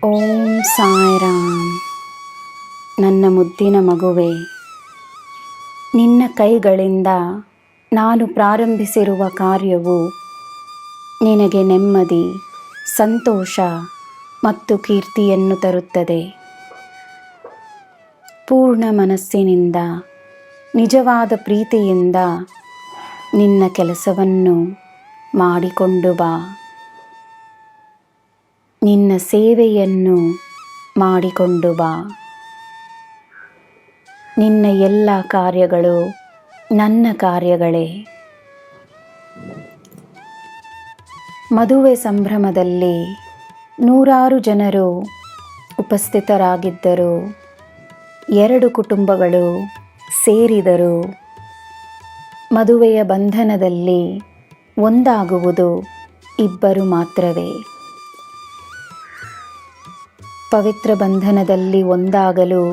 ಓಂ ಸಾಯಿರಾಮ್. ನನ್ನ ಮುದ್ದಿನ ಮಗುವೆ, ನಿನ್ನ ಕೈಗಳಿಂದ ನಾನು ಪ್ರಾರಂಭಿಸಿರುವ ಕಾರ್ಯವು ನಿನಗೆ ನೆಮ್ಮದಿ, ಸಂತೋಷ ಮತ್ತು ಕೀರ್ತಿಯನ್ನು ತರುತ್ತದೆ. ಪೂರ್ಣ ಮನಸ್ಸಿನಿಂದ, ನಿಜವಾದ ಪ್ರೀತಿಯಿಂದ ನಿನ್ನ ಕೆಲಸವನ್ನು ಮಾಡಿಕೊಂಡು ಬಾ. ನಿನ್ನ ಸೇವೆಯನ್ನು ಮಾಡಿಕೊಂಡು ಬಾ. ನಿನ್ನ ಎಲ್ಲ ಕಾರ್ಯಗಳು ನನ್ನ ಕಾರ್ಯಗಳೇ. ಮದುವೆ ಸಂಭ್ರಮದಲ್ಲಿ ನೂರಾರು ಜನರು ಉಪಸ್ಥಿತರಾಗಿದ್ದರು. 2 ಕುಟುಂಬಗಳು ಸೇರಿದರು. ಮದುವೆಯ ಬಂಧನದಲ್ಲಿ ಒಂದಾಗುವುದು ಇಬ್ಬರು ಮಾತ್ರವೇ. ಪವಿತ್ರ ಬಂಧನದಲ್ಲಿ ಒಂದಾಗಲು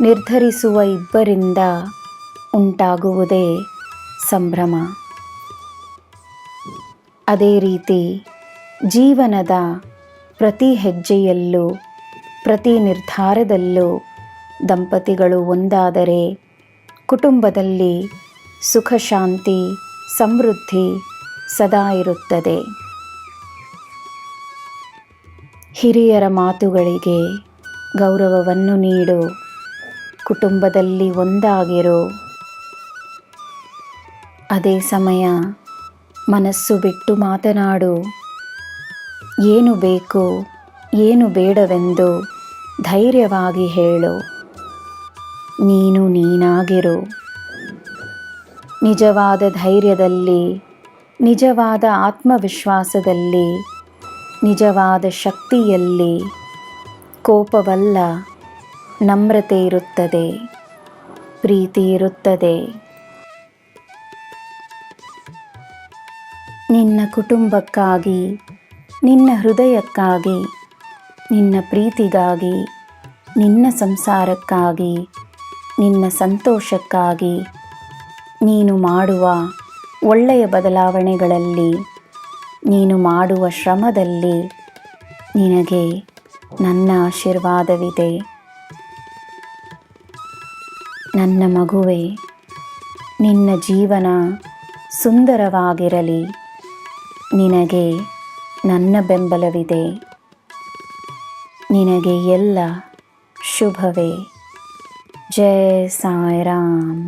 ನಿರ್ಧರಿಸುವ ಇಬ್ಬರಿಂದ ಉಂಟಾಗುವುದೇ ಸಂಭ್ರಮ. ಅದೇ ರೀತಿ ಜೀವನದ ಪ್ರತಿ ಹೆಜ್ಜೆಯಲ್ಲೂ, ಪ್ರತಿ ನಿರ್ಧಾರದಲ್ಲೂ ದಂಪತಿಗಳು ಒಂದಾದರೆ ಕುಟುಂಬದಲ್ಲಿ ಸುಖ, ಶಾಂತಿ, ಸಮೃದ್ಧಿ ಸದಾ ಇರುತ್ತದೆ. ಹಿರಿಯರ ಮಾತುಗಳಿಗೆ ಗೌರವವನ್ನು ನೀಡು. ಕುಟುಂಬದಲ್ಲಿ ಒಂದಾಗಿರು. ಅದೇ ಸಮಯ ಮನಸ್ಸು ಬಿಟ್ಟು ಮಾತನಾಡು. ಏನು ಬೇಕು, ಏನು ಬೇಡವೆಂದು ಧೈರ್ಯವಾಗಿ ಹೇಳು. ನೀನು ನೀನಾಗಿರು. ನಿಜವಾದ ಧೈರ್ಯದಲ್ಲಿ, ನಿಜವಾದ ಆತ್ಮವಿಶ್ವಾಸದಲ್ಲಿ, ನಿಜವಾದ ಶಕ್ತಿಯಲ್ಲಿ ಕೋಪವಲ್ಲ, ನಮ್ರತೆ ಇರುತ್ತದೆ, ಪ್ರೀತಿ ಇರುತ್ತದೆ. ನಿನ್ನ ಕುಟುಂಬಕ್ಕಾಗಿ, ನಿನ್ನ ಹೃದಯಕ್ಕಾಗಿ, ನಿನ್ನ ಪ್ರೀತಿಗಾಗಿ, ನಿನ್ನ ಸಂಸಾರಕ್ಕಾಗಿ, ನಿನ್ನ ಸಂತೋಷಕ್ಕಾಗಿ ನೀನು ಮಾಡುವ ಒಳ್ಳೆಯ ಬದಲಾವಣೆಗಳಲ್ಲಿ, ನೀನು ಮಾಡುವ ಶ್ರಮದಲ್ಲಿ ನಿನಗೆ ನನ್ನ ಆಶೀರ್ವಾದವಿದೆ. ನನ್ನ ಮಗುವೆ, ನಿನ್ನ ಜೀವನ ಸುಂದರವಾಗಿರಲಿ. ನಿನಗೆ ನನ್ನ ಬೆಂಬಲವಿದೆ. ನಿನಗೆ ಎಲ್ಲ ಶುಭವೇ. ಜೈ ಸಾಯಿರಾಮ್.